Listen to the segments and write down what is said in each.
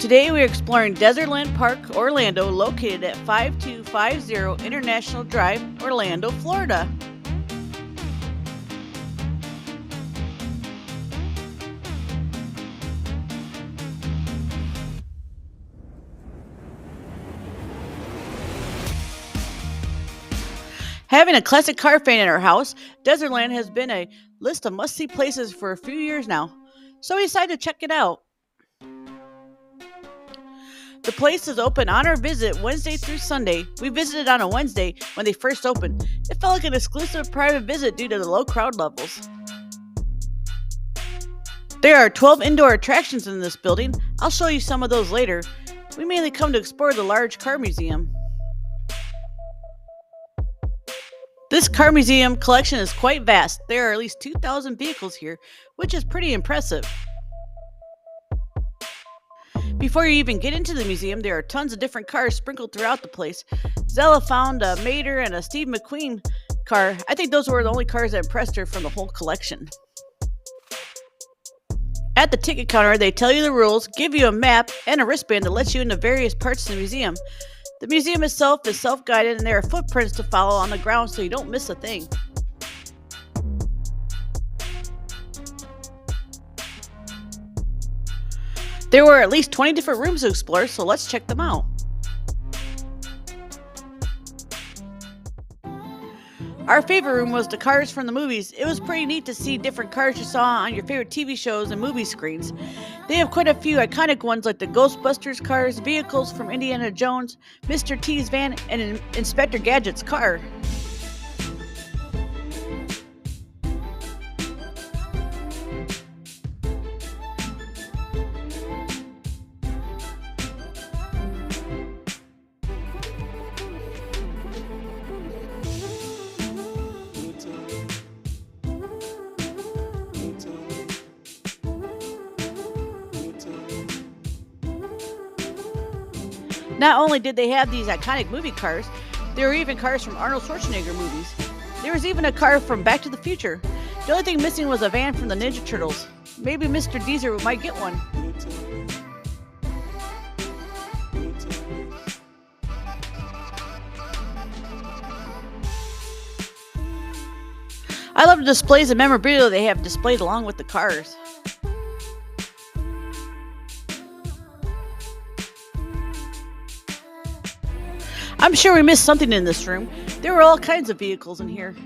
Today we are exploring Dezerland Park, Orlando, located at 5250 International Drive, Orlando, Florida. Having a classic car fan in our house, Dezerland has been a list of must-see places for a few years now, so we decided to check it out. The place is open on our visit Wednesday through Sunday. We visited on a Wednesday when they first opened. It felt like an exclusive private visit due to the low crowd levels. There are 12 indoor attractions in this building. I'll show you some of those later. We mainly come to explore the large car museum. This car museum collection is quite vast. There are at least 2,000 vehicles here, which is pretty impressive. Before you even get into the museum, there are tons of different cars sprinkled throughout the place. Zella found a Mater and a Steve McQueen car. I think those were the only cars that impressed her from the whole collection. At the ticket counter, they tell you the rules, give you a map, and a wristband that lets you into various parts of the museum. The museum itself is self-guided, and there are footprints to follow on the ground so you don't miss a thing. There were at least 20 different rooms to explore, so let's check them out. Our favorite room was the cars from the movies. It was pretty neat to see different cars you saw on your favorite TV shows and movie screens. They have quite a few iconic ones like the Ghostbusters cars, vehicles from Indiana Jones, Mr. T's van, and Inspector Gadget's car. Not only did they have these iconic movie cars, there were even cars from Arnold Schwarzenegger movies. There was even a car from Back to the Future. The only thing missing was a van from the Ninja Turtles. Maybe Mr. Deezer might get one. I love the displays and memorabilia they have displayed along with the cars. I'm sure we missed something in this room. There were all kinds of vehicles in here.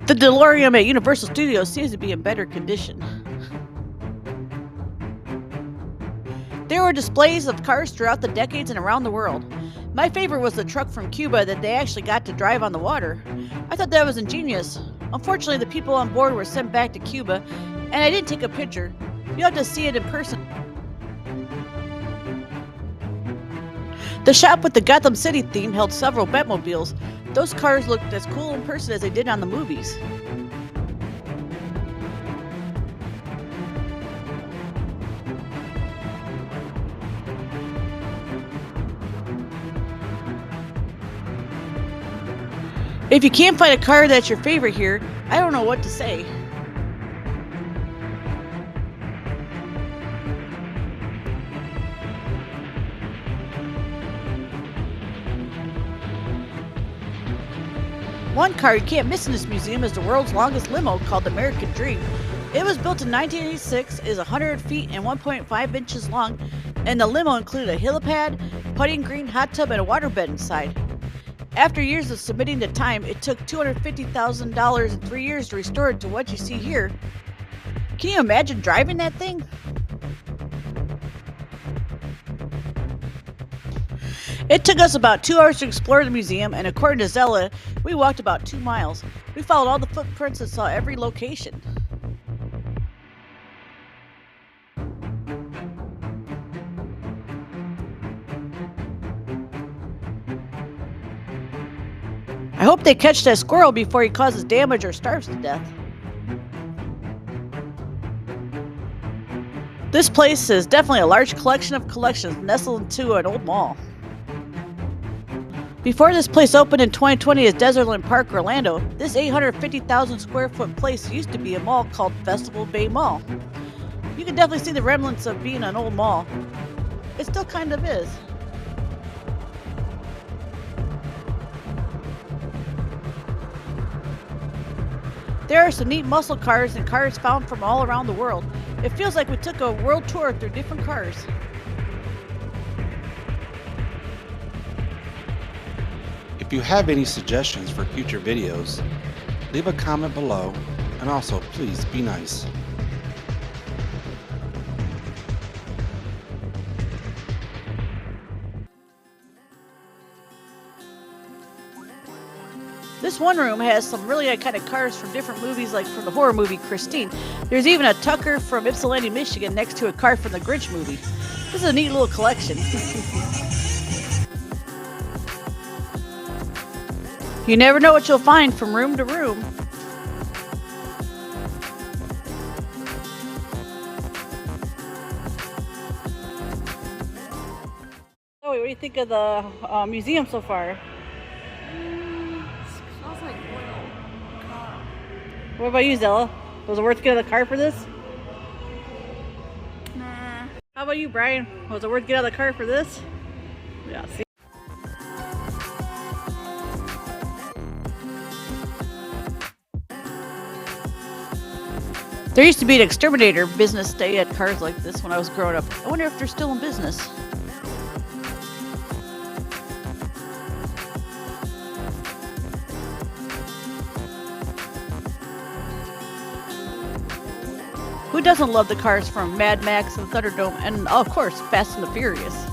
The DeLorean at Universal Studios seems to be in better condition. There were displays of cars throughout the decades and around the world. My favorite was the truck from Cuba that they actually got to drive on the water. I thought that was ingenious. Unfortunately, the people on board were sent back to Cuba, and I didn't take a picture. You'll have to see it in person. The shop with the Gotham City theme held several Batmobiles. Those cars looked as cool in person as they did on the movies. If you can't find a car that's your favorite here, I don't know what to say. One car you can't miss in this museum is the world's longest limo called the American Dream. It was built in 1986, is 100 feet and 1.5 inches long, and the limo included a helipad, putting green hot tub, and a waterbed inside. After years of submitting to time, it took $250,000 in 3 years to restore it to what you see here. Can you imagine driving that thing? It took us about 2 hours to explore the museum, and according to Zella, we walked about 2 miles. We followed all the footprints and saw every location. I hope they catch that squirrel before he causes damage or starves to death. This place is definitely a large collection of collections nestled into an old mall. Before this place opened in 2020 as Dezerland Park, Orlando, this 850,000 square foot place used to be a mall called Festival Bay Mall. You can definitely see the remnants of being an old mall. It still kind of is. There are some neat muscle cars and cars found from all around the world. It feels like we took a world tour through different cars. If you have any suggestions for future videos, leave a comment below, and also please be nice. This one room has some really iconic cars from different movies, like from the horror movie Christine. There's even a Tucker from Ypsilanti, Michigan next to a car from the Grinch movie. This is a neat little collection. You never know what you'll find from room to room. Oh, what do you think of the museum so far? Smells like oil. Car. What about you, Zella? Was it worth getting the car for this? Nah. How about you, Brian? Was it worth getting out of the car for this? Yeah, see? There used to be an exterminator business day at cars like this when I was growing up. I wonder if they're still in business. Who doesn't love the cars from Mad Max and Thunderdome and, of course, Fast and the Furious?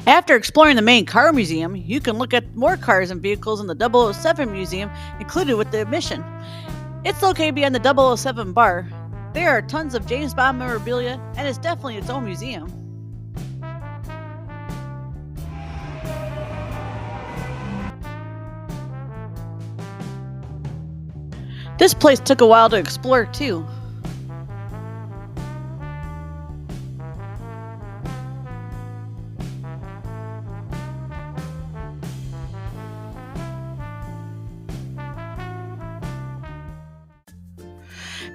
After exploring the main car museum, you can look at more cars and vehicles in the 007 museum included with the admission. It's located behind the 007 bar. There are tons of James Bond memorabilia, and it's definitely its own museum. This place took a while to explore too.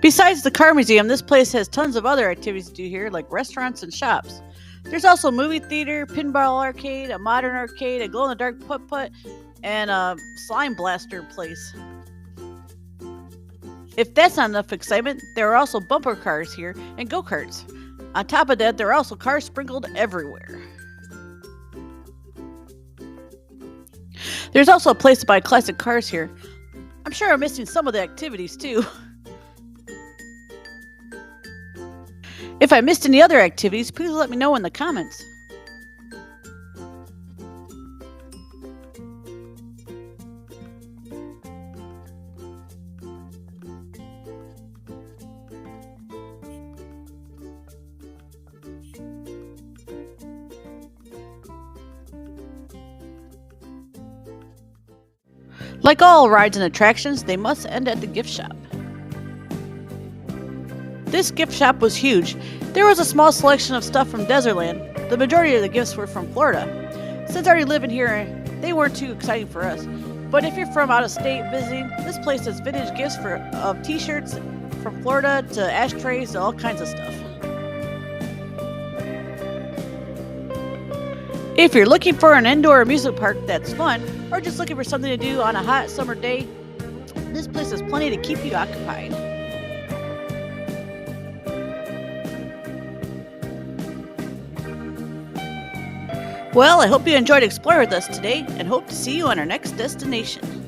Besides the car museum, this place has tons of other activities to do here, like restaurants and shops. There's also a movie theater, pinball arcade, a modern arcade, a glow-in-the-dark putt-putt, and a slime blaster place. If that's not enough excitement, there are also bumper cars here and go-karts. On top of that, there are also cars sprinkled everywhere. There's also a place to buy classic cars here. I'm sure I'm missing some of the activities too. If I missed any other activities, please let me know in the comments. Like all rides and attractions, they must end at the gift shop. This gift shop was huge. There was a small selection of stuff from Dezerland. The majority of the gifts were from Florida. Since already living here, they weren't too exciting for us. But if you're from out of state visiting, this place has vintage gifts of t-shirts from Florida to ashtrays to all kinds of stuff. If you're looking for an indoor amusement park that's fun, or just looking for something to do on a hot summer day, this place has plenty to keep you occupied. Well, I hope you enjoyed exploring with us today and hope to see you on our next destination.